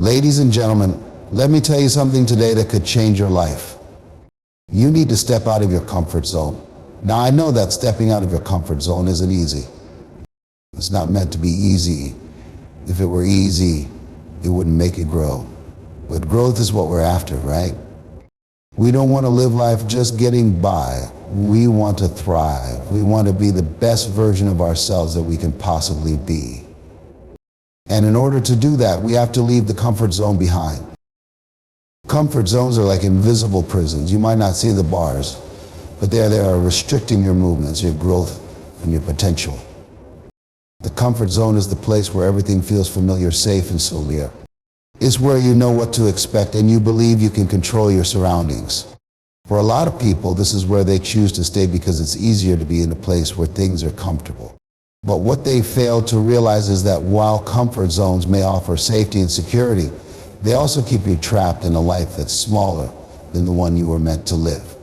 Ladies and gentlemen, let me tell you something today that could change your life. You need to step out of your comfort zone. Now, I know that stepping out of your comfort zone isn't easy. It's not meant to be easy. If it were easy, it wouldn't make it grow. But growth is what we're after, right? We don't want to live life just getting by. We want to thrive. We want to be the best version of ourselves that we can possibly be. And in order to do that, we have to leave the comfort zone behind. Comfort zones are like invisible prisons. You might not see the bars, but they are restricting your movements, your growth, and your potential. The comfort zone is the place where everything feels familiar, safe, and familiar. It's where you know what to expect and you believe you can control your surroundings. For a lot of people, this is where they choose to stay because it's easier to be in a place where things are comfortable. But what they fail to realize is that while comfort zones may offer safety and security, they also keep you trapped in a life that's smaller than the one you were meant to live.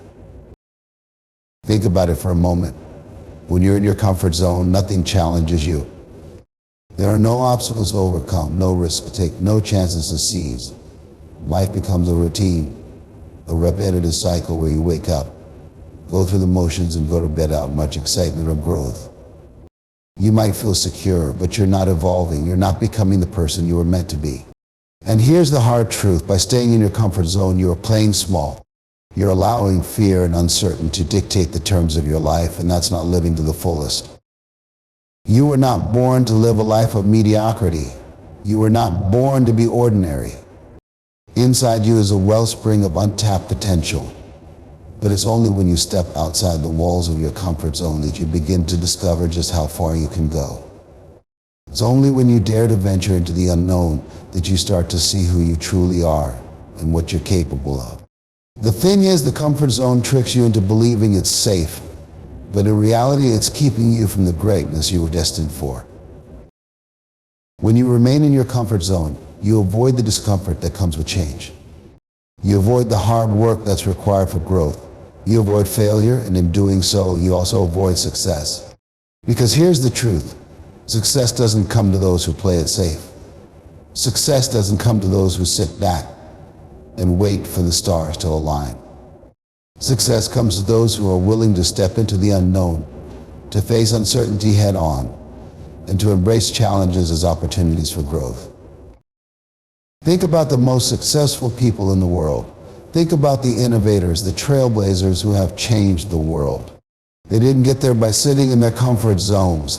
Think about it for a moment. When you're in your comfort zone, nothing challenges you. There are no obstacles to overcome, no risks to take, no chances to seize. Life becomes a routine, a repetitive cycle where you wake up, go through the motions, and go to bed without much excitement or growth. You might feel secure, but you're not evolving. You're not becoming the person you were meant to be. And here's the hard truth. By staying in your comfort zone, you are playing small. You're allowing fear and uncertainty to dictate the terms of your life, and that's not living to the fullest. You were not born to live a life of mediocrity. You were not born to be ordinary. Inside you is a wellspring of untapped potential. But it's only when you step outside the walls of your comfort zone that you begin to discover just how far you can go. It's only when you dare to venture into the unknown that you start to see who you truly are and what you're capable of. The thing is, the comfort zone tricks you into believing it's safe, but in reality, it's keeping you from the greatness you were destined for. When you remain in your comfort zone, you avoid the discomfort that comes with change. You avoid the hard work that's required for growth. You avoid failure, and in doing so, you also avoid success. Because here's the truth. Success doesn't come to those who play it safe. Success doesn't come to those who sit back and wait for the stars to align. Success comes to those who are willing to step into the unknown, to face uncertainty head on, and to embrace challenges as opportunities for growth. Think about the most successful people in the world. Think about the innovators, the trailblazers who have changed the world. They didn't get there by sitting in their comfort zones.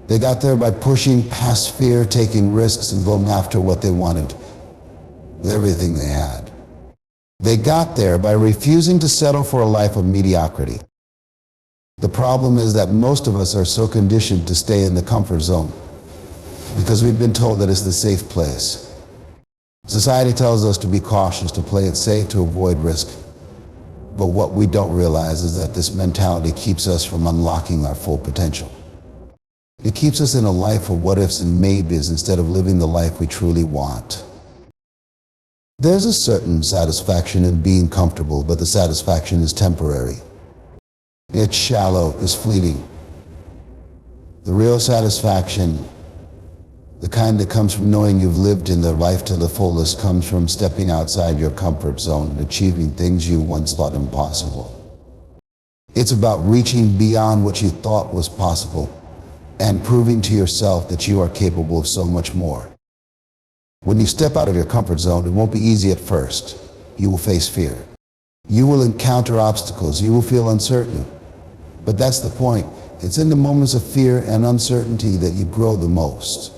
They got there by pushing past fear, taking risks, and going after what they wanted with everything they had. They got there by refusing to settle for a life of mediocrity. The problem is that most of us are so conditioned to stay in the comfort zone because we've been told that it's the safe place. Society tells us to be cautious, to play it safe, to avoid risk. But what we don't realize is that this mentality keeps us from unlocking our full potential. It keeps us in a life of what ifs and maybes instead of living the life we truly want. There's a certain satisfaction in being comfortable, but the satisfaction is temporary. It's shallow, it's fleeting. The real satisfaction, the kind that comes from knowing you've lived in the life to the fullest, comes from stepping outside your comfort zone and achieving things you once thought impossible. It's about reaching beyond what you thought was possible and proving to yourself that you are capable of so much more. When you step out of your comfort zone, it won't be easy at first. You will face fear. You will encounter obstacles. You will feel uncertain. But that's the point. It's in the moments of fear and uncertainty that you grow the most.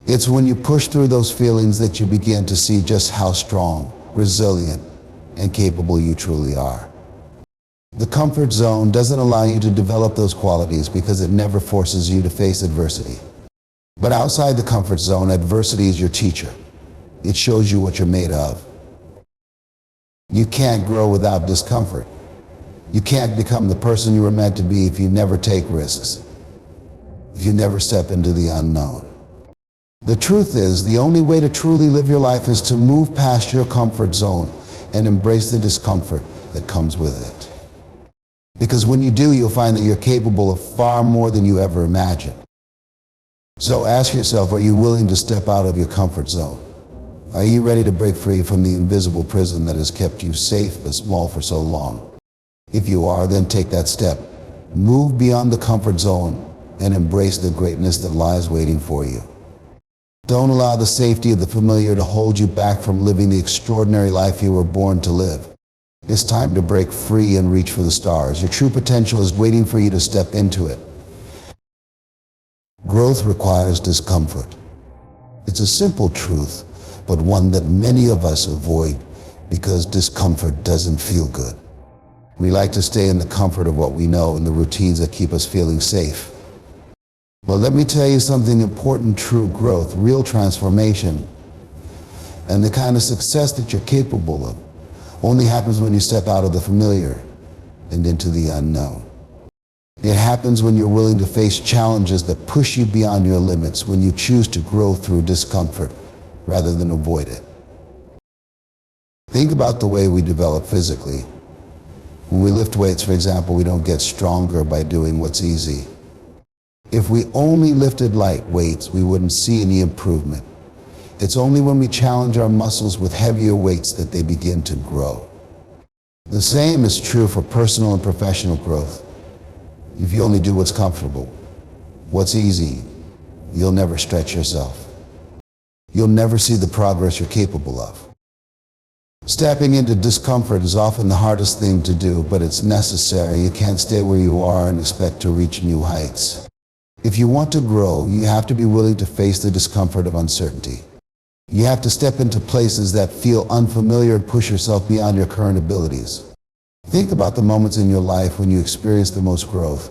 It's when you push through those feelings that you begin to see just how strong, resilient, and capable you truly are. The comfort zone doesn't allow you to develop those qualities because it never forces you to face adversity. But outside the comfort zone, adversity is your teacher. It shows you what you're made of. You can't grow without discomfort. You can't become the person you were meant to be if you never take risks, if you never step into the unknown. The truth is, the only way to truly live your life is to move past your comfort zone and embrace the discomfort that comes with it. Because when you do, you'll find that you're capable of far more than you ever imagined. So ask yourself, are you willing to step out of your comfort zone? Are you ready to break free from the invisible prison that has kept you safe but small for so long? If you are, then take that step. Move beyond the comfort zone and embrace the greatness that lies waiting for you. Don't allow the safety of the familiar to hold you back from living the extraordinary life you were born to live. It's time to break free and reach for the stars. Your true potential is waiting for you to step into it. Growth requires discomfort. It's a simple truth, but one that many of us avoid because discomfort doesn't feel good. We like to stay in the comfort of what we know and the routines that keep us feeling safe. Well, let me tell you something important. True growth, real transformation, and the kind of success that you're capable of only happens when you step out of the familiar and into the unknown. It happens when you're willing to face challenges that push you beyond your limits, when you choose to grow through discomfort rather than avoid it. Think about the way we develop physically. When we lift weights, for example, we don't get stronger by doing what's easy. If we only lifted light weights, we wouldn't see any improvement. It's only when we challenge our muscles with heavier weights that they begin to grow. The same is true for personal and professional growth. If you only do what's comfortable, what's easy, you'll never stretch yourself. You'll never see the progress you're capable of. Stepping into discomfort is often the hardest thing to do, but it's necessary. You can't stay where you are and expect to reach new heights. If you want to grow, you have to be willing to face the discomfort of uncertainty. You have to step into places that feel unfamiliar and push yourself beyond your current abilities. Think about the moments in your life when you experienced the most growth.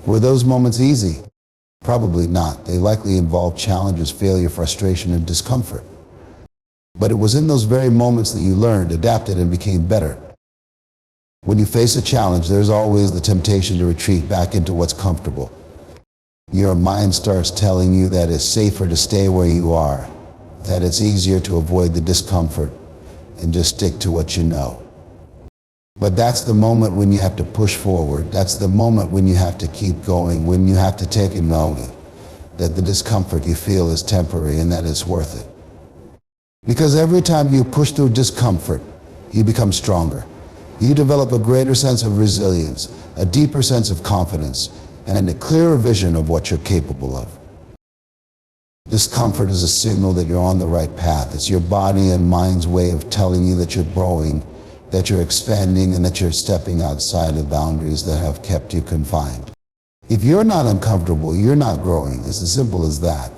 Were those moments easy? Probably not. They likely involved challenges, failure, frustration, and discomfort. But it was in those very moments that you learned, adapted, and became better. When you face a challenge, there's always the temptation to retreat back into what's comfortable. Your mind starts telling you that it's safer to stay where you are, that it's easier to avoid the discomfort and just stick to what you know. But that's the moment when you have to push forward. That's the moment when you have to keep going, when you have to take a note that the discomfort you feel is temporary and that it's worth it. Because every time you push through discomfort, you become stronger. You develop a greater sense of resilience, a deeper sense of confidence, and a clearer vision of what you're capable of. Discomfort is a signal that you're on the right path. It's your body and mind's way of telling you that you're growing, that you're expanding, and that you're stepping outside the boundaries that have kept you confined. If you're not uncomfortable, you're not growing. It's as simple as that.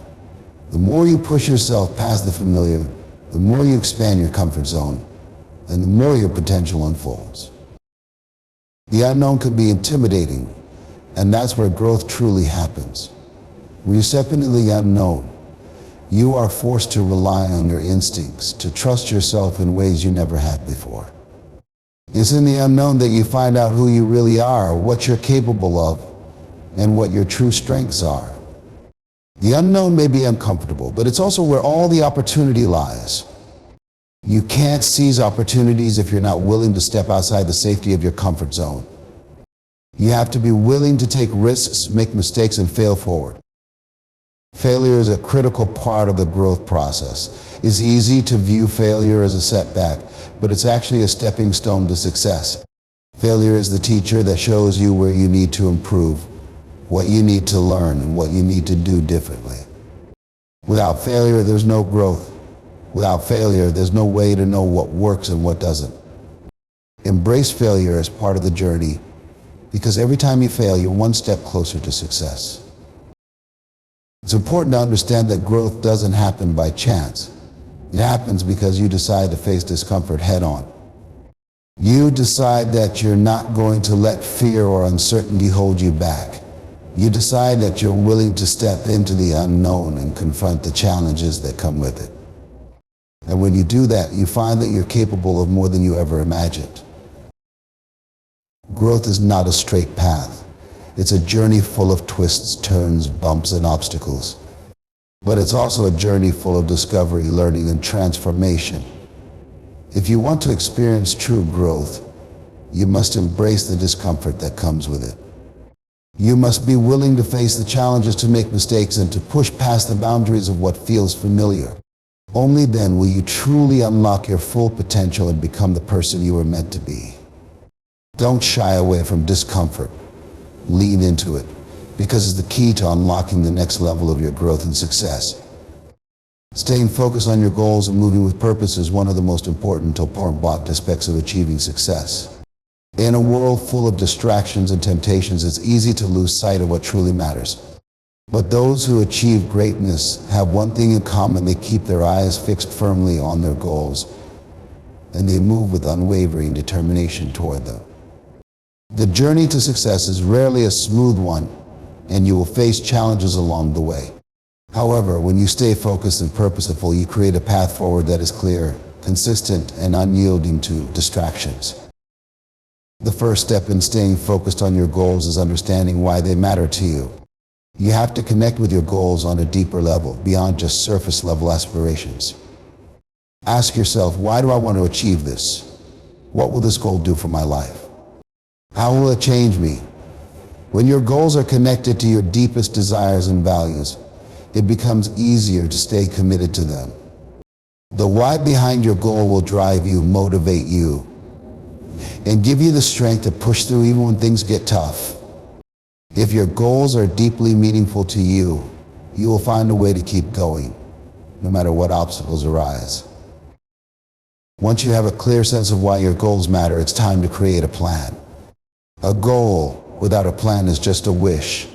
The more you push yourself past the familiar, the more you expand your comfort zone, and the more your potential unfolds. The unknown can be intimidating, and that's where growth truly happens. When you step into the unknown, you are forced to rely on your instincts, to trust yourself in ways you never had before. It's in the unknown that you find out who you really are, what you're capable of, and what your true strengths are. The unknown may be uncomfortable, but it's also where all the opportunity lies. You can't seize opportunities if you're not willing to step outside the safety of your comfort zone. You have to be willing to take risks, make mistakes, and fail forward. Failure is a critical part of the growth process. It's easy to view failure as a setback, but it's actually a stepping stone to success. Failure is the teacher that shows you where you need to improve, what you need to learn, and what you need to do differently. Without failure, there's no growth. Without failure, there's no way to know what works and what doesn't. Embrace failure as part of the journey, because every time you fail, you're one step closer to success. It's important to understand that growth doesn't happen by chance. It happens because you decide to face discomfort head on. You decide that you're not going to let fear or uncertainty hold you back. You decide that you're willing to step into the unknown and confront the challenges that come with it. And when you do that, you find that you're capable of more than you ever imagined. Growth is not a straight path. It's a journey full of twists, turns, bumps, and obstacles. But it's also a journey full of discovery, learning, and transformation. If you want to experience true growth, you must embrace the discomfort that comes with it. You must be willing to face the challenges, to make mistakes, and to push past the boundaries of what feels familiar. Only then will you truly unlock your full potential and become the person you were meant to be. Don't shy away from discomfort. Lean into it, because it's the key to unlocking the next level of your growth and success. Staying focused on your goals and moving with purpose is one of the most important aspects of achieving success. In a world full of distractions and temptations, it's easy to lose sight of what truly matters. But those who achieve greatness have one thing in common: they keep their eyes fixed firmly on their goals, and they move with unwavering determination toward them. The journey to success is rarely a smooth one, and you will face challenges along the way. However, when you stay focused and purposeful, you create a path forward that is clear, consistent, and unyielding to distractions. The first step in staying focused on your goals is understanding why they matter to you. You have to connect with your goals on a deeper level, beyond just surface level aspirations. Ask yourself, why do I want to achieve this? What will this goal do for my life? How will it change me? When your goals are connected to your deepest desires and values, it becomes easier to stay committed to them. The why behind your goal will drive you, motivate you, and give you the strength to push through even when things get tough. If your goals are deeply meaningful to you, you will find a way to keep going, no matter what obstacles arise. Once you have a clear sense of why your goals matter, it's time to create a plan. A goal without a plan is just a wish.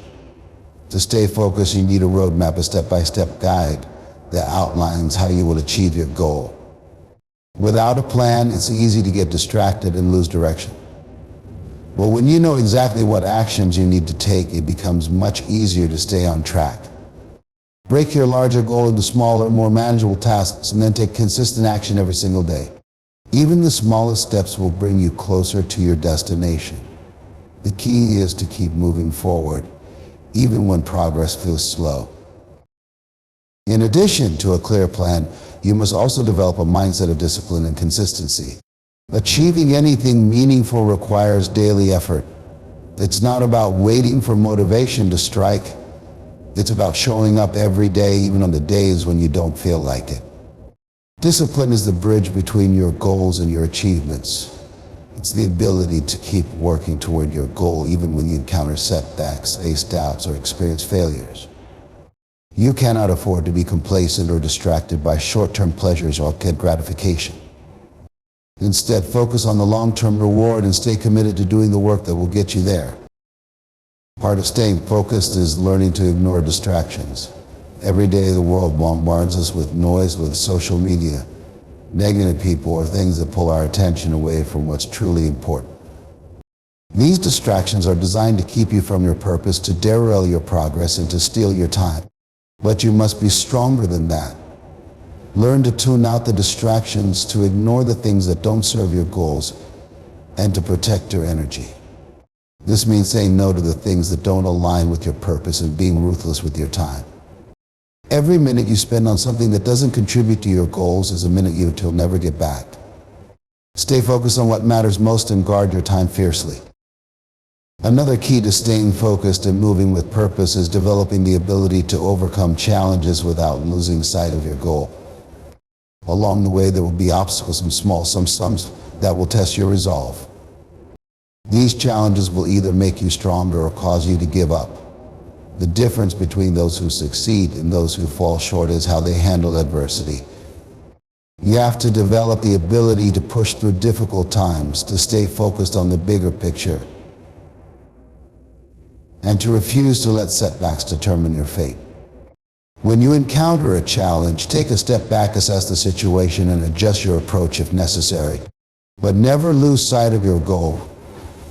To stay focused, you need a roadmap, a step-by-step guide that outlines how you will achieve your goal. Without a plan, it's easy to get distracted and lose direction. But when you know exactly what actions you need to take, it becomes much easier to stay on track. Break your larger goal into smaller, more manageable tasks, and then take consistent action every single day. Even the smallest steps will bring you closer to your destination. The key is to keep moving forward, even when progress feels slow. In addition to a clear plan, you must also develop a mindset of discipline and consistency. Achieving anything meaningful requires daily effort. It's not about waiting for motivation to strike. It's about showing up every day, even on the days when you don't feel like it. Discipline is the bridge between your goals and your achievements. It's the ability to keep working toward your goal even when you encounter setbacks, face doubts, or experience failures. You cannot afford to be complacent or distracted by short-term pleasures or gratification. Instead, focus on the long-term reward and stay committed to doing the work that will get you there. Part of staying focused is learning to ignore distractions. Every day the world bombards us with noise, with social media, negative people, or things that pull our attention away from what's truly important. These distractions are designed to keep you from your purpose, to derail your progress, and to steal your time. But you must be stronger than that. Learn to tune out the distractions, to ignore the things that don't serve your goals, and to protect your energy. This means saying no to the things that don't align with your purpose and being ruthless with your time. Every minute you spend on something that doesn't contribute to your goals is a minute you'll never get back. Stay focused on what matters most and guard your time fiercely. Another key to staying focused and moving with purpose is developing the ability to overcome challenges without losing sight of your goal. Along the way, there will be obstacles, some that will test your resolve. These challenges will either make you stronger or cause you to give up. The difference between those who succeed and those who fall short is how they handle adversity. You have to develop the ability to push through difficult times, to stay focused on the bigger picture, and to refuse to let setbacks determine your fate. When you encounter a challenge, take a step back, assess the situation, and adjust your approach if necessary. But never lose sight of your goal.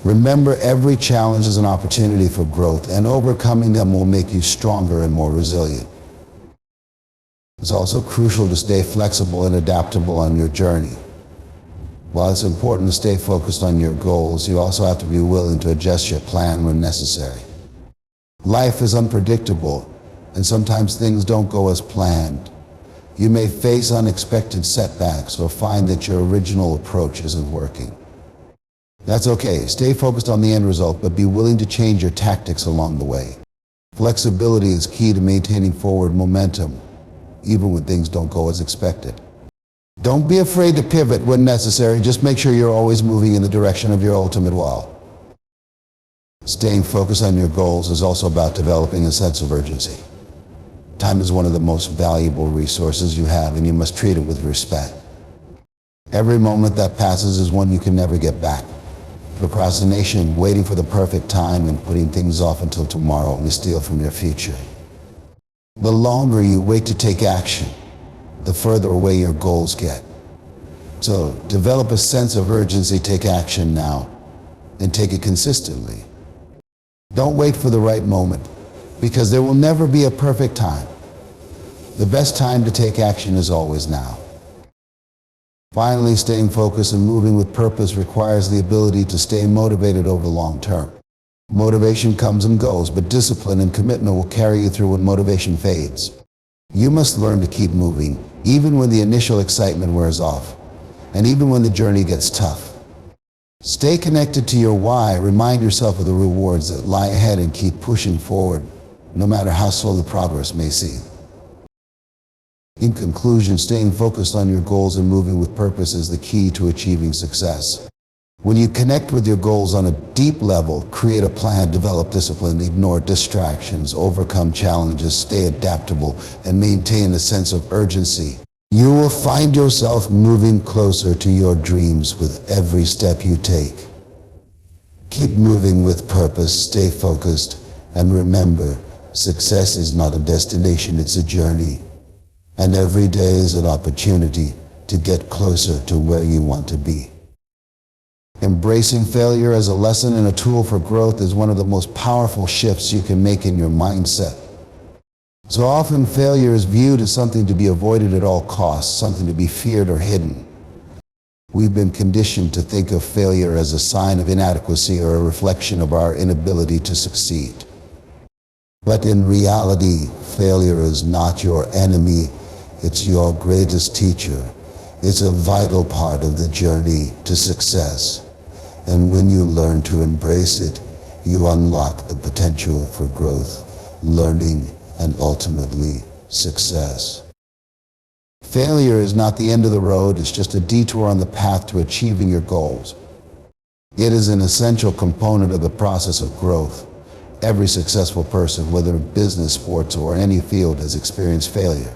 Remember, every challenge is an opportunity for growth, and overcoming them will make you stronger and more resilient. It's also crucial to stay flexible and adaptable on your journey. While it's important to stay focused on your goals, you also have to be willing to adjust your plan when necessary. Life is unpredictable, and sometimes things don't go as planned. You may face unexpected setbacks or find that your original approach isn't working. That's okay. Stay focused on the end result, but be willing to change your tactics along the way. Flexibility is key to maintaining forward momentum, even when things don't go as expected. Don't be afraid to pivot when necessary. Just make sure you're always moving in the direction of your ultimate wow. Staying focused on your goals is also about developing a sense of urgency. Time is one of the most valuable resources you have, and you must treat it with respect. Every moment that passes is one you can never get back. Procrastination, waiting for the perfect time, and putting things off until tomorrow will steal from your future. The longer you wait to take action, the further away your goals get. So develop a sense of urgency, take action now, and take it consistently. Don't wait for the right moment, because there will never be a perfect time. The best time to take action is always now. Finally, staying focused and moving with purpose requires the ability to stay motivated over the long term. Motivation comes and goes, but discipline and commitment will carry you through when motivation fades. You must learn to keep moving, even when the initial excitement wears off, and even when the journey gets tough. Stay connected to your why, remind yourself of the rewards that lie ahead, and keep pushing forward, no matter how slow the progress may seem. In conclusion, staying focused on your goals and moving with purpose is the key to achieving success. When you connect with your goals on a deep level, create a plan, develop discipline, ignore distractions, overcome challenges, stay adaptable, and maintain a sense of urgency, you will find yourself moving closer to your dreams with every step you take. Keep moving with purpose, stay focused, and remember, success is not a destination, it's a journey. And every day is an opportunity to get closer to where you want to be. Embracing failure as a lesson and a tool for growth is one of the most powerful shifts you can make in your mindset. So often failure is viewed as something to be avoided at all costs, something to be feared or hidden. We've been conditioned to think of failure as a sign of inadequacy or a reflection of our inability to succeed. But in reality, failure is not your enemy. It's your greatest teacher. It's a vital part of the journey to success. And when you learn to embrace it, you unlock the potential for growth, learning, and ultimately success. Failure is not the end of the road, it's just a detour on the path to achieving your goals. It is an essential component of the process of growth. Every successful person, whether in business, sports, or any field, has experienced failure.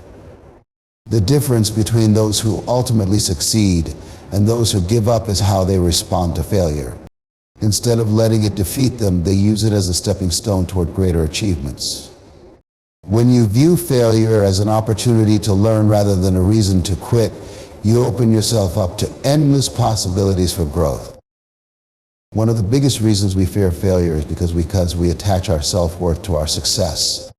The difference between those who ultimately succeed and those who give up is how they respond to failure. Instead of letting it defeat them, they use it as a stepping stone toward greater achievements. When you view failure as an opportunity to learn rather than a reason to quit, you open yourself up to endless possibilities for growth. One of the biggest reasons we fear failure is because we attach our self-worth to our success.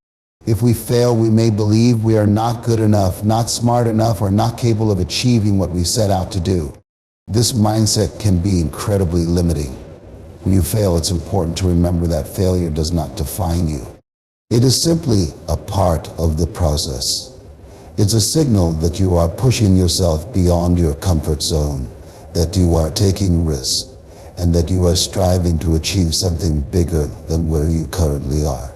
If we fail, we may believe we are not good enough, not smart enough, or not capable of achieving what we set out to do. This mindset can be incredibly limiting. When you fail, it's important to remember that failure does not define you. It is simply a part of the process. It's a signal that you are pushing yourself beyond your comfort zone, that you are taking risks, and that you are striving to achieve something bigger than where you currently are.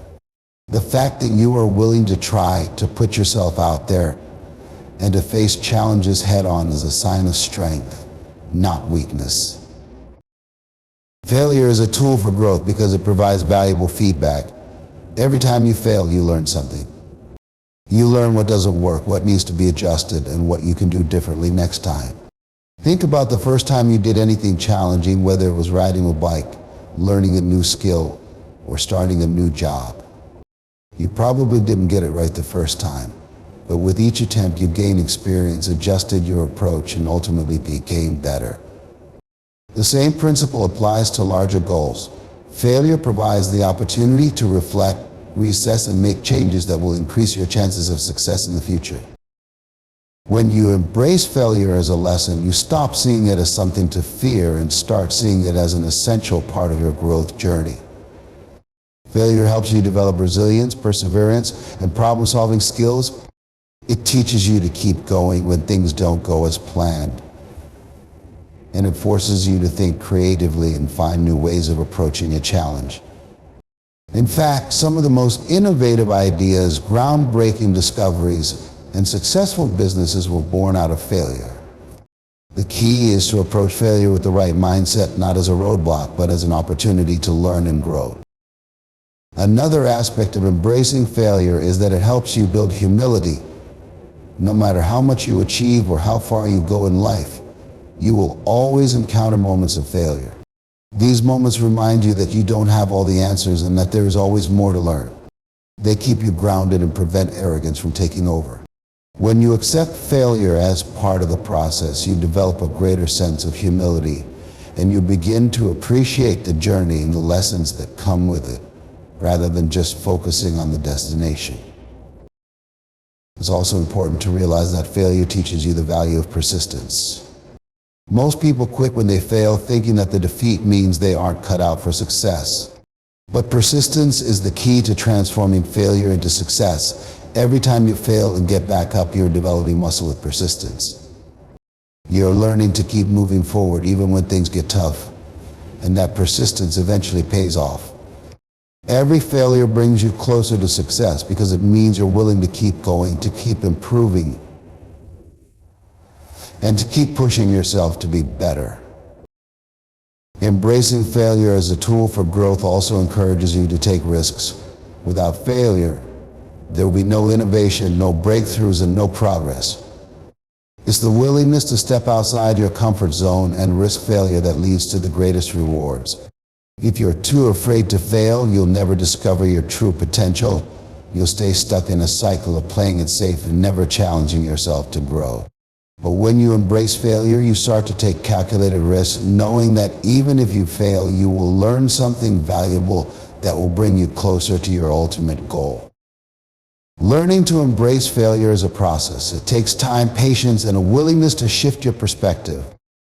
The fact that you are willing to try, to put yourself out there, and to face challenges head-on is a sign of strength, not weakness. Failure is a tool for growth because it provides valuable feedback. Every time you fail, you learn something. You learn what doesn't work, what needs to be adjusted, and what you can do differently next time. Think about the first time you did anything challenging, whether it was riding a bike, learning a new skill, or starting a new job. You probably didn't get it right the first time, but with each attempt you gained experience, adjusted your approach, and ultimately became better. The same principle applies to larger goals. Failure provides the opportunity to reflect, reassess, and make changes that will increase your chances of success in the future. When you embrace failure as a lesson, you stop seeing it as something to fear and start seeing it as an essential part of your growth journey. Failure helps you develop resilience, perseverance, and problem-solving skills. It teaches you to keep going when things don't go as planned. And it forces you to think creatively and find new ways of approaching a challenge. In fact, some of the most innovative ideas, groundbreaking discoveries, and successful businesses were born out of failure. The key is to approach failure with the right mindset, not as a roadblock, but as an opportunity to learn and grow. Another aspect of embracing failure is that it helps you build humility. No matter how much you achieve or how far you go in life, you will always encounter moments of failure. These moments remind you that you don't have all the answers and that there is always more to learn. They keep you grounded and prevent arrogance from taking over. When you accept failure as part of the process, you develop a greater sense of humility, and you begin to appreciate the journey and the lessons that come with it, rather than just focusing on the destination. It's also important to realize that failure teaches you the value of persistence. Most people quit when they fail, thinking that the defeat means they aren't cut out for success. But persistence is the key to transforming failure into success. Every time you fail and get back up, you're developing muscle with persistence. You're learning to keep moving forward even when things get tough, and that persistence eventually pays off. Every failure brings you closer to success because it means you're willing to keep going, to keep improving, and to keep pushing yourself to be better. Embracing failure as a tool for growth also encourages you to take risks. Without failure, there will be no innovation, no breakthroughs, and no progress. It's the willingness to step outside your comfort zone and risk failure that leads to the greatest rewards. If you're too afraid to fail, you'll never discover your true potential. You'll stay stuck in a cycle of playing it safe and never challenging yourself to grow. But when you embrace failure, you start to take calculated risks, knowing that even if you fail, you will learn something valuable that will bring you closer to your ultimate goal. Learning to embrace failure is a process. It takes time, patience, and a willingness to shift your perspective.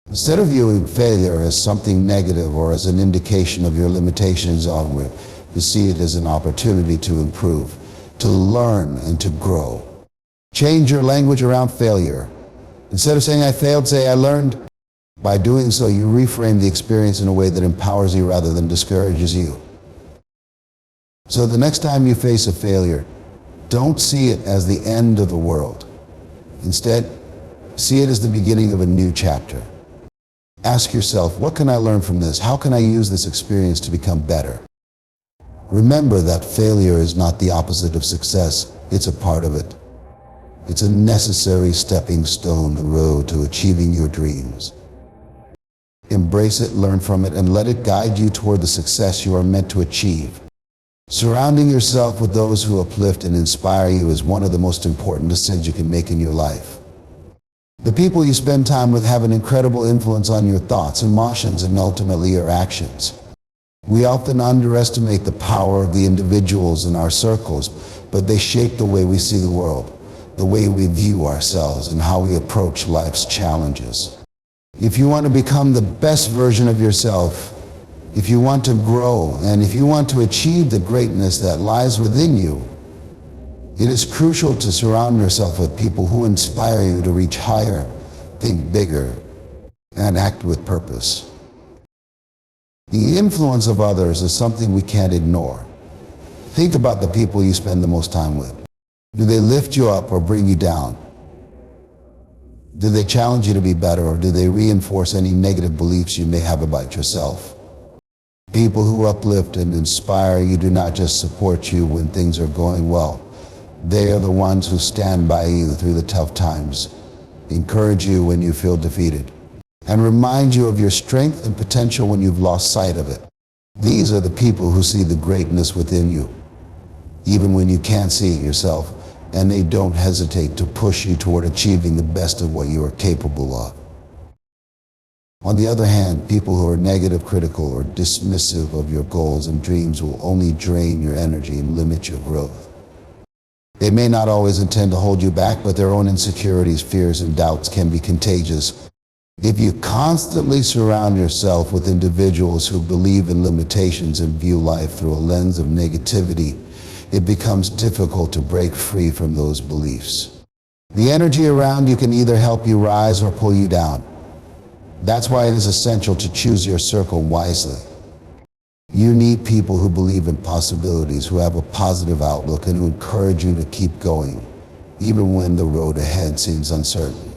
Instead of viewing failure as something negative or as an indication of your limitations onward, you see it as an opportunity to improve, to learn, and to grow. Change your language around failure. Instead of saying, "I failed," say, "I learned." By doing so, you reframe the experience in a way that empowers you rather than discourages you. So the next time you face a failure, don't see it as the end of the world. Instead, see it as the beginning of a new chapter. Ask yourself, what can I learn from this? How can I use this experience to become better? Remember that failure is not the opposite of success. It's a part of it. It's a necessary stepping stone on the road to achieving your dreams. Embrace it, learn from it, and let it guide you toward the success you are meant to achieve. Surrounding yourself with those who uplift and inspire you is one of the most important decisions you can make in your life. The people you spend time with have an incredible influence on your thoughts, emotions, and ultimately your actions. We often underestimate the power of the individuals in our circles, but they shape the way we see the world, the way we view ourselves, and how we approach life's challenges. If you want to become the best version of yourself, if you want to grow, and if you want to achieve the greatness that lies within you, it is crucial to surround yourself with people who inspire you to reach higher, think bigger, and act with purpose. The influence of others is something we can't ignore. Think about the people you spend the most time with. Do they lift you up or bring you down? Do they challenge you to be better, or do they reinforce any negative beliefs you may have about yourself? People who uplift and inspire you do not just support you when things are going well. They are the ones who stand by you through the tough times, encourage you when you feel defeated, and remind you of your strength and potential when you've lost sight of it. These are the people who see the greatness within you, even when you can't see it yourself, and they don't hesitate to push you toward achieving the best of what you are capable of. On the other hand, people who are negative, critical, or dismissive of your goals and dreams will only drain your energy and limit your growth. They may not always intend to hold you back, but their own insecurities, fears, and doubts can be contagious. If you constantly surround yourself with individuals who believe in limitations and view life through a lens of negativity, it becomes difficult to break free from those beliefs. The energy around you can either help you rise or pull you down. That's why it is essential to choose your circle wisely. You need people who believe in possibilities, who have a positive outlook, and who encourage you to keep going, even when the road ahead seems uncertain.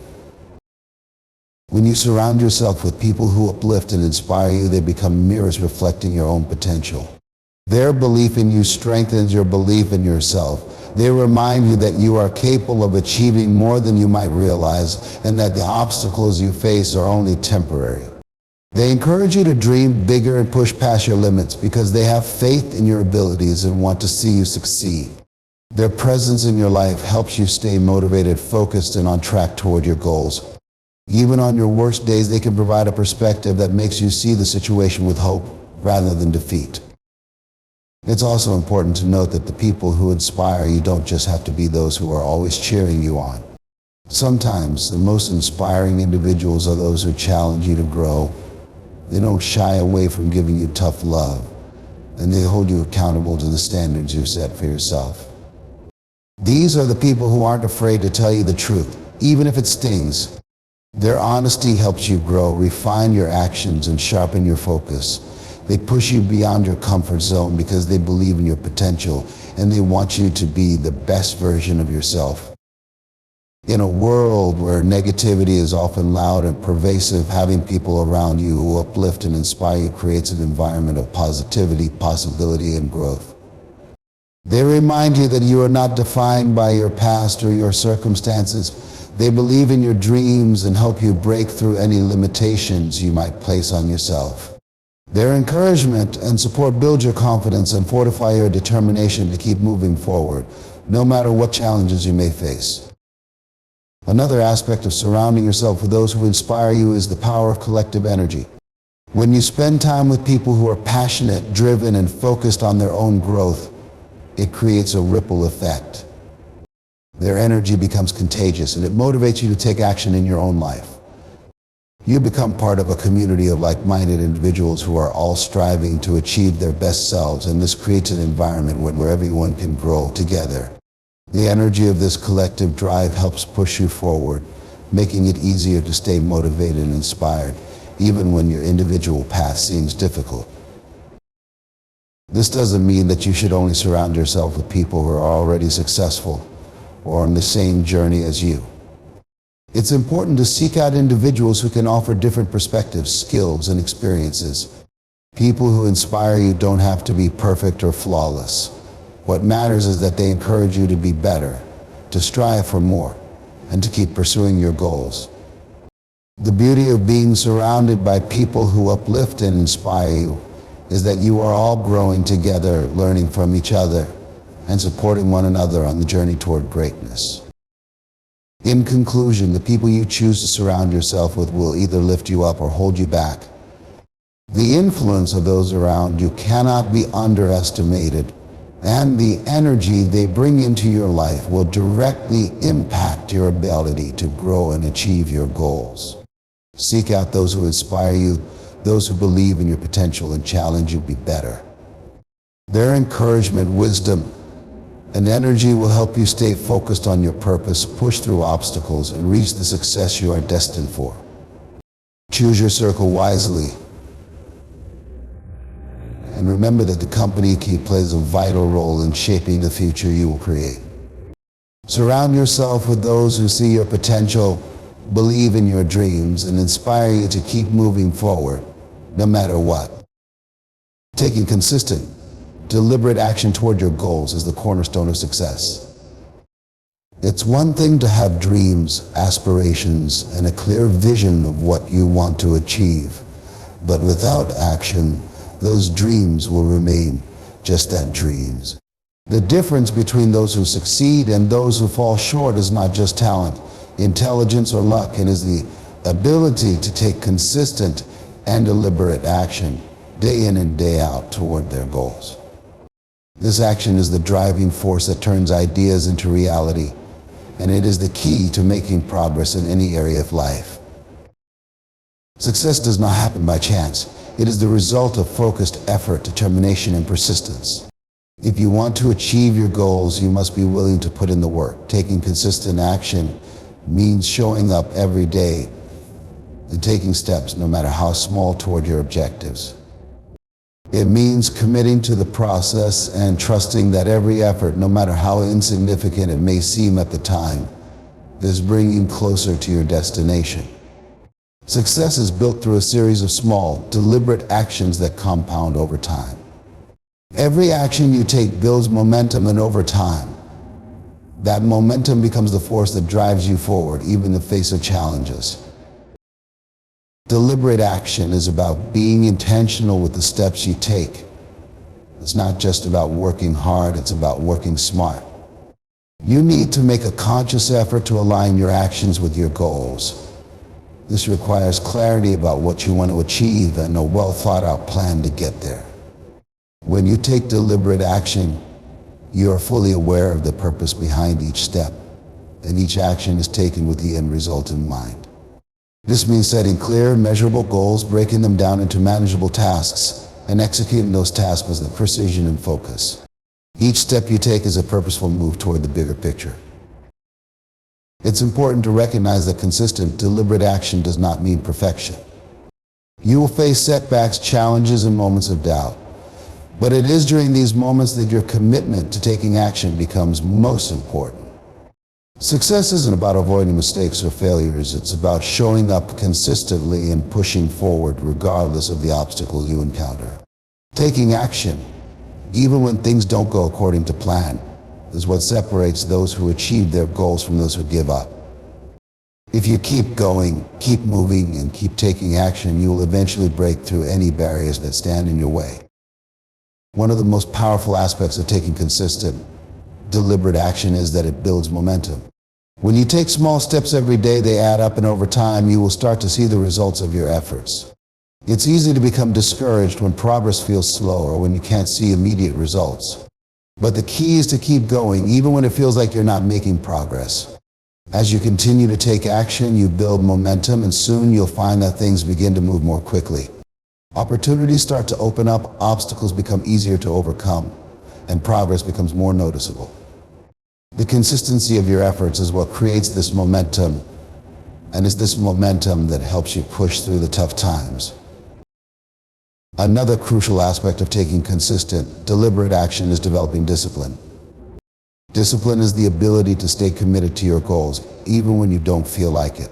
When you surround yourself with people who uplift and inspire you, they become mirrors reflecting your own potential. Their belief in you strengthens your belief in yourself. They remind you that you are capable of achieving more than you might realize, and that the obstacles you face are only temporary. They encourage you to dream bigger and push past your limits because they have faith in your abilities and want to see you succeed. Their presence in your life helps you stay motivated, focused, and on track toward your goals. Even on your worst days, they can provide a perspective that makes you see the situation with hope rather than defeat. It's also important to note that the people who inspire you don't just have to be those who are always cheering you on. Sometimes the most inspiring individuals are those who challenge you to grow. They don't shy away from giving you tough love, and they hold you accountable to the standards you set for yourself. These are the people who aren't afraid to tell you the truth, even if it stings. Their honesty helps you grow, refine your actions, and sharpen your focus. They push you beyond your comfort zone because they believe in your potential, and they want you to be the best version of yourself. In a world where negativity is often loud and pervasive, having people around you who uplift and inspire you creates an environment of positivity, possibility, and growth. They remind you that you are not defined by your past or your circumstances. They believe in your dreams and help you break through any limitations you might place on yourself. Their encouragement and support build your confidence and fortify your determination to keep moving forward, no matter what challenges you may face. Another aspect of surrounding yourself with those who inspire you is the power of collective energy. When you spend time with people who are passionate, driven, and focused on their own growth, it creates a ripple effect. Their energy becomes contagious, and it motivates you to take action in your own life. You become part of a community of like-minded individuals who are all striving to achieve their best selves, and this creates an environment where everyone can grow together. The energy of this collective drive helps push you forward, making it easier to stay motivated and inspired, even when your individual path seems difficult. This doesn't mean that you should only surround yourself with people who are already successful or on the same journey as you. It's important to seek out individuals who can offer different perspectives, skills, and experiences. People who inspire you don't have to be perfect or flawless. What matters is that they encourage you to be better, to strive for more, and to keep pursuing your goals. The beauty of being surrounded by people who uplift and inspire you is that you are all growing together, learning from each other, and supporting one another on the journey toward greatness. In conclusion, the people you choose to surround yourself with will either lift you up or hold you back. The influence of those around you cannot be underestimated, and the energy they bring into your life will directly impact your ability to grow and achieve your goals. Seek out those who inspire you, those who believe in your potential and challenge you to be better. Their encouragement, wisdom, and energy will help you stay focused on your purpose, push through obstacles, and reach the success you are destined for. Choose your circle wisely. And remember that the company you keep plays a vital role in shaping the future you will create. Surround yourself with those who see your potential, believe in your dreams, and inspire you to keep moving forward, no matter what. Taking consistent, deliberate action toward your goals is the cornerstone of success. It's one thing to have dreams, aspirations, and a clear vision of what you want to achieve, but without action, those dreams will remain just that, dreams. The difference between those who succeed and those who fall short is not just talent, intelligence, or luck. It is the ability to take consistent and deliberate action day in and day out toward their goals. This action is the driving force that turns ideas into reality, and it is the key to making progress in any area of life. Success does not happen by chance. It is the result of focused effort, determination, and persistence. If you want to achieve your goals, you must be willing to put in the work. Taking consistent action means showing up every day and taking steps, no matter how small, toward your objectives. It means committing to the process and trusting that every effort, no matter how insignificant it may seem at the time, is bringing you closer to your destination. Success is built through a series of small, deliberate actions that compound over time. Every action you take builds momentum, and over time, that momentum becomes the force that drives you forward, even in the face of challenges. Deliberate action is about being intentional with the steps you take. It's not just about working hard, it's about working smart. You need to make a conscious effort to align your actions with your goals. This requires clarity about what you want to achieve and a well-thought-out plan to get there. When you take deliberate action, you are fully aware of the purpose behind each step, and each action is taken with the end result in mind. This means setting clear, measurable goals, breaking them down into manageable tasks, and executing those tasks with precision and focus. Each step you take is a purposeful move toward the bigger picture. It's important to recognize that consistent, deliberate action does not mean perfection. You will face setbacks, challenges, and moments of doubt. But it is during these moments that your commitment to taking action becomes most important. Success isn't about avoiding mistakes or failures. It's about showing up consistently and pushing forward regardless of the obstacles you encounter. Taking action, even when things don't go according to plan, is what separates those who achieve their goals from those who give up. If you keep going, keep moving, and keep taking action, you will eventually break through any barriers that stand in your way. One of the most powerful aspects of taking consistent, deliberate action is that it builds momentum. When you take small steps every day, they add up, and over time, you will start to see the results of your efforts. It's easy to become discouraged when progress feels slow or when you can't see immediate results. But the key is to keep going, even when it feels like you're not making progress. As you continue to take action, you build momentum, and soon you'll find that things begin to move more quickly. Opportunities start to open up, obstacles become easier to overcome, and progress becomes more noticeable. The consistency of your efforts is what creates this momentum, and it's this momentum that helps you push through the tough times. Another crucial aspect of taking consistent, deliberate action is developing discipline. Discipline is the ability to stay committed to your goals, even when you don't feel like it.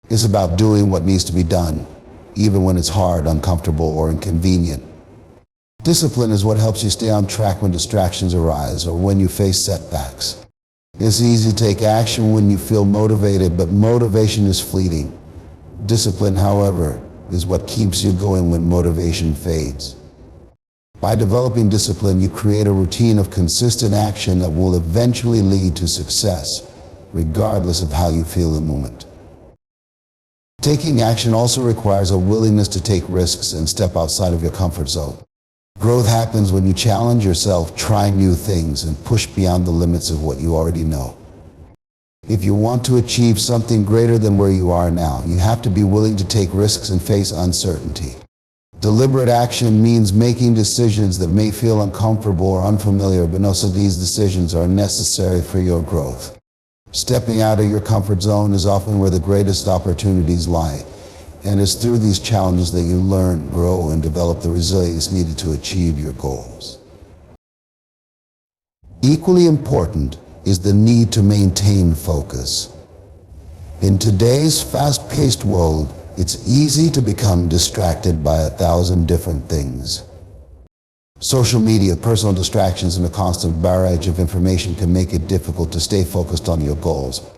It's about doing what needs to be done, even when it's hard, uncomfortable, or inconvenient. Discipline is what helps you stay on track when distractions arise or when you face setbacks. It's easy to take action when you feel motivated, but motivation is fleeting. Discipline, however, is what keeps you going when motivation fades. By developing discipline, you create a routine of consistent action that will eventually lead to success, regardless of how you feel in the moment. Taking action also requires a willingness to take risks and step outside of your comfort zone. Growth happens when you challenge yourself, try new things, and push beyond the limits of what you already know. If you want to achieve something greater than where you are now, you have to be willing to take risks and face uncertainty. Deliberate action means making decisions that may feel uncomfortable or unfamiliar, but also these decisions are necessary for your growth. Stepping out of your comfort zone is often where the greatest opportunities lie. And it's through these challenges that you learn, grow, and develop the resilience needed to achieve your goals. Equally important is the need to maintain focus. In today's fast-paced world, it's easy to become distracted by 1,000 different things. Social media, personal distractions, and a constant barrage of information can make it difficult to stay focused on your goals.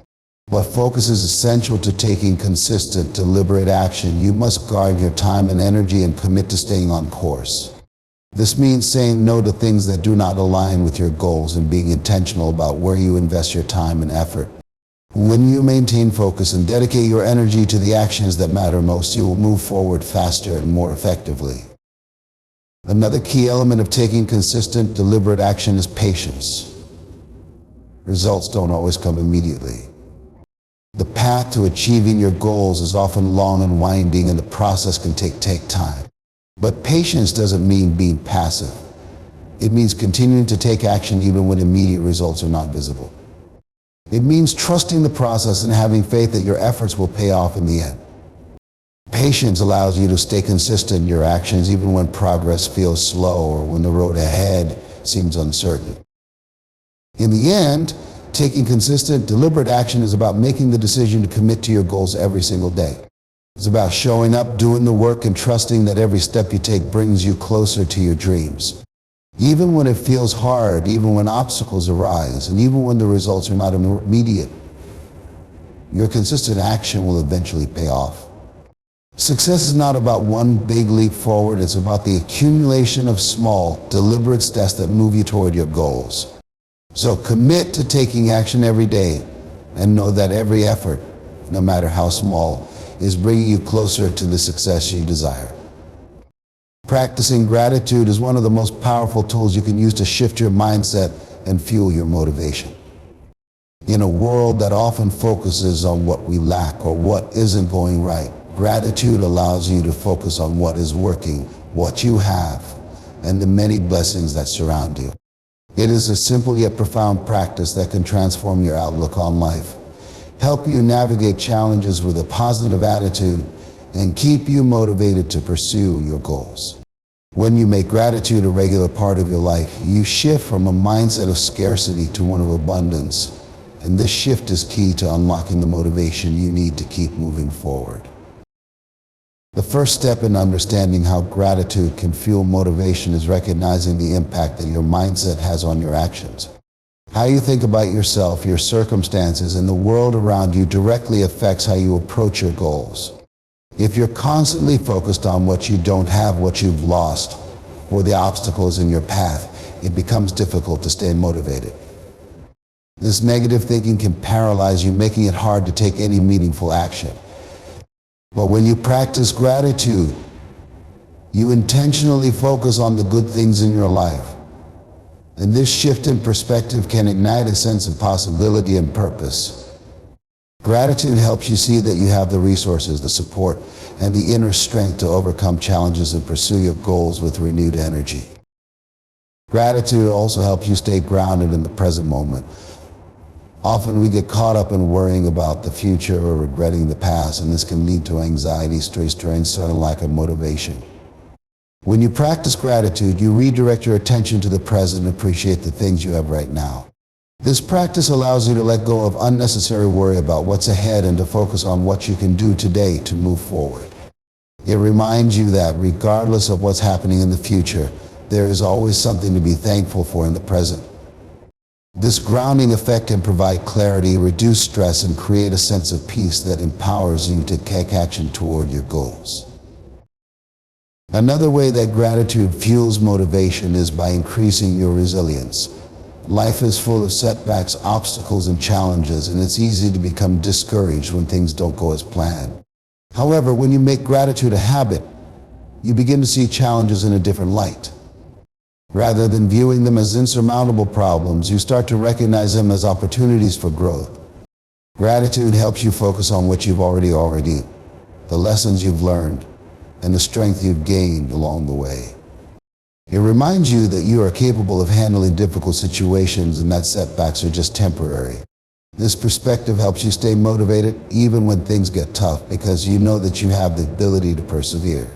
But focus is essential to taking consistent, deliberate action. You must guard your time and energy and commit to staying on course. This means saying no to things that do not align with your goals and being intentional about where you invest your time and effort. When you maintain focus and dedicate your energy to the actions that matter most, you will move forward faster and more effectively. Another key element of taking consistent, deliberate action is patience. Results don't always come immediately. The path to achieving your goals is often long and winding, and the process can take time. But patience doesn't mean being passive. It means continuing to take action even when immediate results are not visible. It means trusting the process and having faith that your efforts will pay off in the end. Patience allows you to stay consistent in your actions even when progress feels slow or when the road ahead seems uncertain. In the end, taking consistent, deliberate action is about making the decision to commit to your goals every single day. It's about showing up, doing the work, and trusting that every step you take brings you closer to your dreams. Even when it feels hard, even when obstacles arise, and even when the results are not immediate, your consistent action will eventually pay off. Success is not about one big leap forward, it's about the accumulation of small, deliberate steps that move you toward your goals. So commit to taking action every day and know that every effort, no matter how small, is bringing you closer to the success you desire. Practicing gratitude is one of the most powerful tools you can use to shift your mindset and fuel your motivation. In a world that often focuses on what we lack or what isn't going right, gratitude allows you to focus on what is working, what you have, and the many blessings that surround you. It is a simple yet profound practice that can transform your outlook on life, help you navigate challenges with a positive attitude, and keep you motivated to pursue your goals. When you make gratitude a regular part of your life, you shift from a mindset of scarcity to one of abundance. And this shift is key to unlocking the motivation you need to keep moving forward. The first step in understanding how gratitude can fuel motivation is recognizing the impact that your mindset has on your actions. How you think about yourself, your circumstances, and the world around you directly affects how you approach your goals. If you're constantly focused on what you don't have, what you've lost, or the obstacles in your path, it becomes difficult to stay motivated. This negative thinking can paralyze you, making it hard to take any meaningful action. But when you practice gratitude, you intentionally focus on the good things in your life. And this shift in perspective can ignite a sense of possibility and purpose. Gratitude helps you see that you have the resources, the support, and the inner strength to overcome challenges and pursue your goals with renewed energy. Gratitude also helps you stay grounded in the present moment. Often we get caught up in worrying about the future or regretting the past, and this can lead to anxiety, stress, and a lack of motivation. When you practice gratitude, you redirect your attention to the present and appreciate the things you have right now. This practice allows you to let go of unnecessary worry about what's ahead and to focus on what you can do today to move forward. It reminds you that regardless of what's happening in the future, there is always something to be thankful for in the present. This grounding effect can provide clarity, reduce stress, and create a sense of peace that empowers you to take action toward your goals. Another way that gratitude fuels motivation is by increasing your resilience. Life is full of setbacks, obstacles, and challenges, and it's easy to become discouraged when things don't go as planned. However, when you make gratitude a habit, you begin to see challenges in a different light. Rather than viewing them as insurmountable problems, you start to recognize them as opportunities for growth. Gratitude helps you focus on what you've already, the lessons you've learned, and the strength you've gained along the way. It reminds you that you are capable of handling difficult situations and that setbacks are just temporary. This perspective helps you stay motivated even when things get tough, because you know that you have the ability to persevere.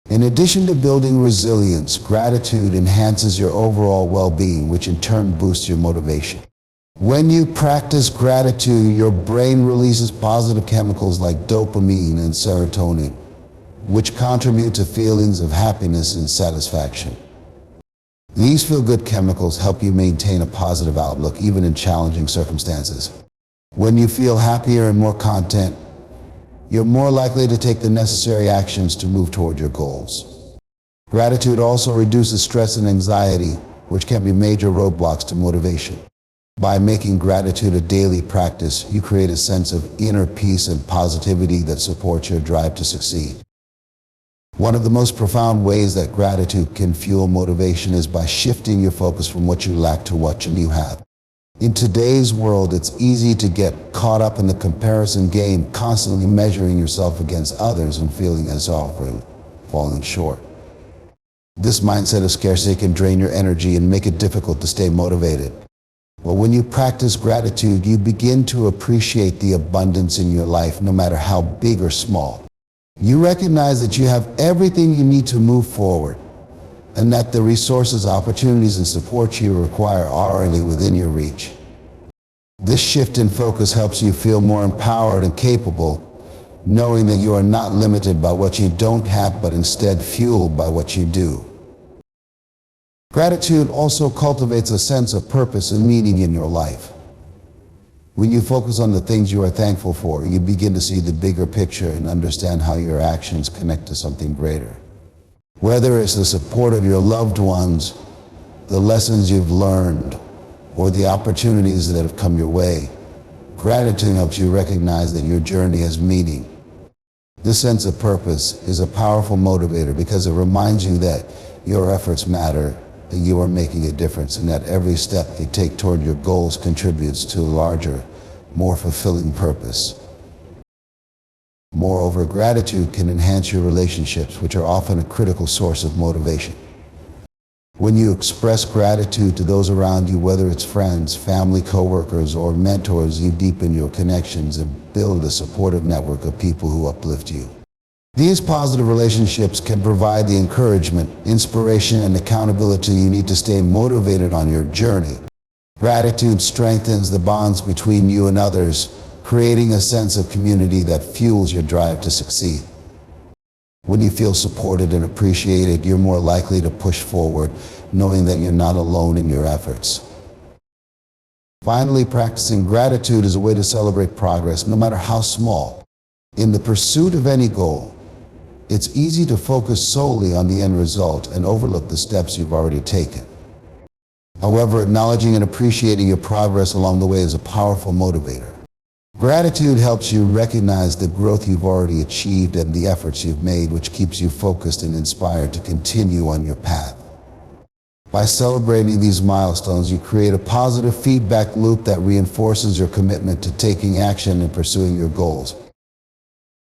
In addition to building resilience, gratitude enhances your overall well-being, which in turn boosts your motivation. When you practice gratitude, your brain releases positive chemicals like dopamine and serotonin, which contribute to feelings of happiness and satisfaction. These feel-good chemicals help you maintain a positive outlook even in challenging circumstances. When you feel happier and more content, you're more likely to take the necessary actions to move toward your goals. Gratitude also reduces stress and anxiety, which can be major roadblocks to motivation. By making gratitude a daily practice, you create a sense of inner peace and positivity that supports your drive to succeed. One of the most profound ways that gratitude can fuel motivation is by shifting your focus from what you lack to what you have. In today's world, it's easy to get caught up in the comparison game, constantly measuring yourself against others and feeling as often falling short. This mindset of scarcity can drain your energy and make it difficult to stay motivated. Well, when you practice gratitude, you begin to appreciate the abundance in your life, no matter how big or small. You recognize that you have everything you need to move forward, and that the resources, opportunities, and support you require are already within your reach. This shift in focus helps you feel more empowered and capable, knowing that you are not limited by what you don't have, but instead fueled by what you do. Gratitude also cultivates a sense of purpose and meaning in your life. When you focus on the things you are thankful for, you begin to see the bigger picture and understand how your actions connect to something greater. Whether it's the support of your loved ones, the lessons you've learned, or the opportunities that have come your way, gratitude helps you recognize that your journey has meaning. This sense of purpose is a powerful motivator because it reminds you that your efforts matter, that you are making a difference, and that every step you take toward your goals contributes to a larger, more fulfilling purpose. Moreover, gratitude can enhance your relationships, which are often a critical source of motivation. When you express gratitude to those around you, whether it's friends, family, coworkers, or mentors, you deepen your connections and build a supportive network of people who uplift you. These positive relationships can provide the encouragement, inspiration, and accountability you need to stay motivated on your journey. Gratitude strengthens the bonds between you and others, creating a sense of community that fuels your drive to succeed. When you feel supported and appreciated, you're more likely to push forward, knowing that you're not alone in your efforts. Finally, practicing gratitude is a way to celebrate progress, no matter how small. In the pursuit of any goal, it's easy to focus solely on the end result and overlook the steps you've already taken. However, acknowledging and appreciating your progress along the way is a powerful motivator. Gratitude helps you recognize the growth you've already achieved and the efforts you've made, which keeps you focused and inspired to continue on your path. By celebrating these milestones, you create a positive feedback loop that reinforces your commitment to taking action and pursuing your goals.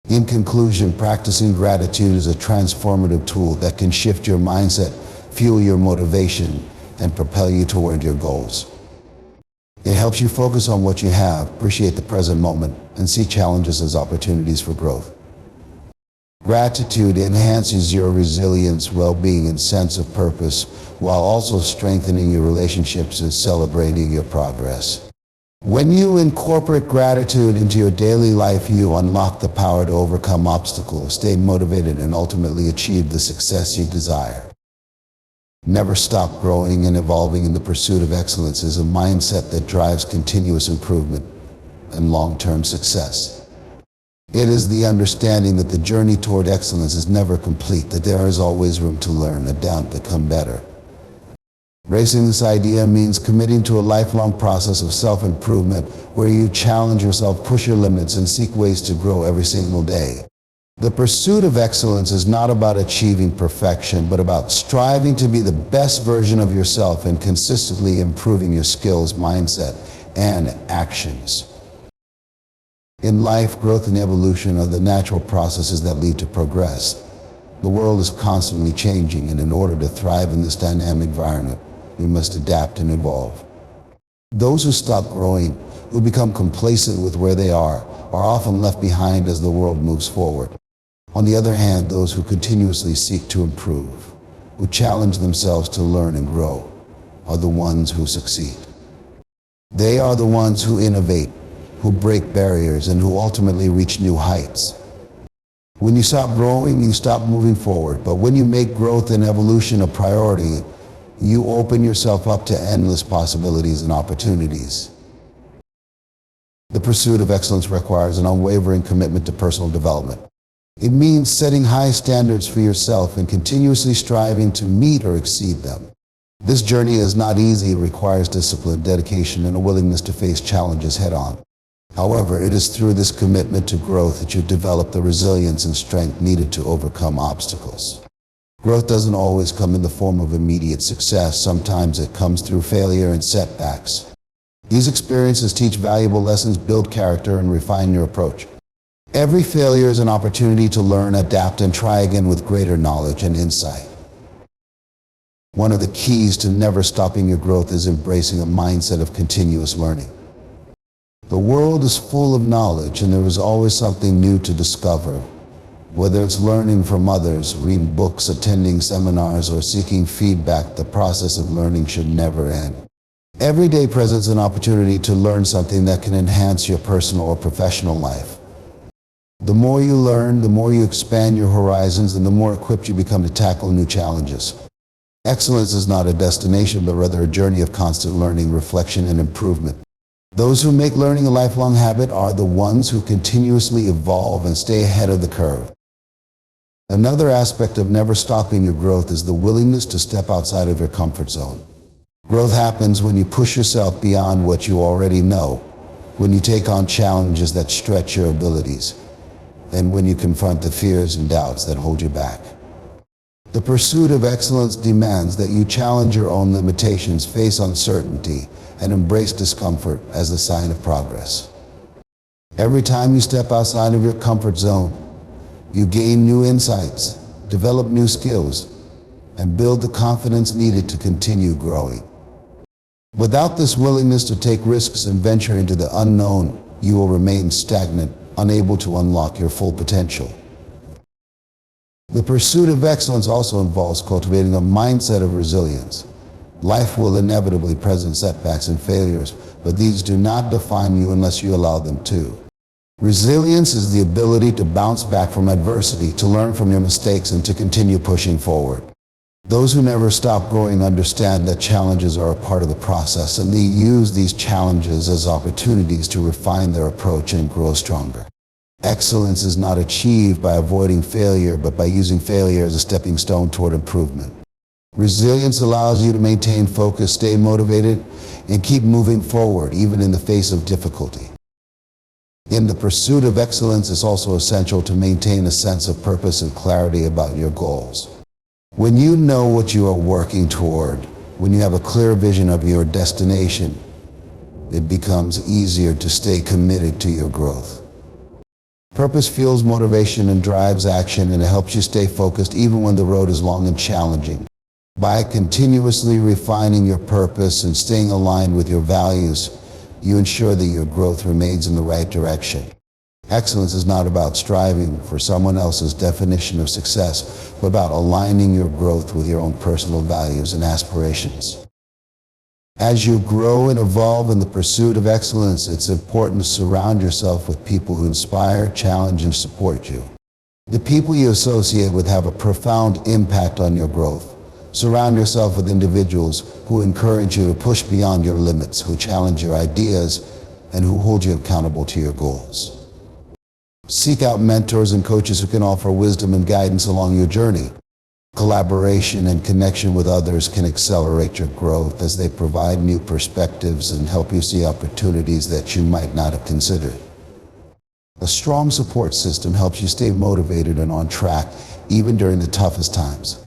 In conclusion, practicing gratitude is a transformative tool that can shift your mindset, fuel your motivation, and propel you toward your goals. It helps you focus on what you have, appreciate the present moment, and see challenges as opportunities for growth. Gratitude enhances your resilience, well-being, and sense of purpose, while also strengthening your relationships and celebrating your progress. When you incorporate gratitude into your daily life, you unlock the power to overcome obstacles, stay motivated, and ultimately achieve the success you desire. Never stop growing and evolving in the pursuit of excellence is a mindset that drives continuous improvement and long-term success. It is the understanding that the journey toward excellence is never complete, that there is always room to learn, adapt, become better. Embracing this idea means committing to a lifelong process of self-improvement where you challenge yourself, push your limits, and seek ways to grow every single day. The pursuit of excellence is not about achieving perfection, but about striving to be the best version of yourself and consistently improving your skills, mindset, and actions. In life, growth and evolution are the natural processes that lead to progress. The world is constantly changing, and in order to thrive in this dynamic environment, we must adapt and evolve. Those who stop growing, who become complacent with where they are often left behind as the world moves forward. On the other hand, those who continuously seek to improve, who challenge themselves to learn and grow, are the ones who succeed. They are the ones who innovate, who break barriers, and who ultimately reach new heights. When you stop growing, you stop moving forward. But when you make growth and evolution a priority, you open yourself up to endless possibilities and opportunities. The pursuit of excellence requires an unwavering commitment to personal development. It means setting high standards for yourself and continuously striving to meet or exceed them. This journey is not easy. It requires discipline, dedication, and a willingness to face challenges head-on. However, it is through this commitment to growth that you develop the resilience and strength needed to overcome obstacles. Growth doesn't always come in the form of immediate success. Sometimes it comes through failure and setbacks. These experiences teach valuable lessons, build character, and refine your approach. Every failure is an opportunity to learn, adapt, and try again with greater knowledge and insight. One of the keys to never stopping your growth is embracing a mindset of continuous learning. The world is full of knowledge, and there is always something new to discover. Whether it's learning from others, reading books, attending seminars, or seeking feedback, the process of learning should never end. Every day presents an opportunity to learn something that can enhance your personal or professional life. The more you learn, the more you expand your horizons, and the more equipped you become to tackle new challenges. Excellence is not a destination, but rather a journey of constant learning, reflection, and improvement. Those who make learning a lifelong habit are the ones who continuously evolve and stay ahead of the curve. Another aspect of never stopping your growth is the willingness to step outside of your comfort zone. Growth happens when you push yourself beyond what you already know, when you take on challenges that stretch your abilities, and when you confront the fears and doubts that hold you back. The pursuit of excellence demands that you challenge your own limitations, face uncertainty, and embrace discomfort as a sign of progress. Every time you step outside of your comfort zone, you gain new insights, develop new skills, and build the confidence needed to continue growing. Without this willingness to take risks and venture into the unknown, you will remain stagnant, unable to unlock your full potential. The pursuit of excellence also involves cultivating a mindset of resilience. Life will inevitably present setbacks and failures, but these do not define you unless you allow them to. Resilience is the ability to bounce back from adversity, to learn from your mistakes, and to continue pushing forward. Those who never stop growing understand that challenges are a part of the process, and they use these challenges as opportunities to refine their approach and grow stronger. Excellence is not achieved by avoiding failure, but by using failure as a stepping stone toward improvement. Resilience allows you to maintain focus, stay motivated, and keep moving forward even in the face of difficulty. In the pursuit of excellence, it's also essential to maintain a sense of purpose and clarity about your goals. When you know what you are working toward, when you have a clear vision of your destination, it becomes easier to stay committed to your growth. Purpose fuels motivation and drives action, and it helps you stay focused even when the road is long and challenging. By continuously refining your purpose and staying aligned with your values, you ensure that your growth remains in the right direction. Excellence is not about striving for someone else's definition of success, but about aligning your growth with your own personal values and aspirations. As you grow and evolve in the pursuit of excellence, it's important to surround yourself with people who inspire, challenge, and support you. The people you associate with have a profound impact on your growth. Surround yourself with individuals who encourage you to push beyond your limits, who challenge your ideas, and who hold you accountable to your goals. Seek out mentors and coaches who can offer wisdom and guidance along your journey. Collaboration and connection with others can accelerate your growth as they provide new perspectives and help you see opportunities that you might not have considered. A strong support system helps you stay motivated and on track even during the toughest times.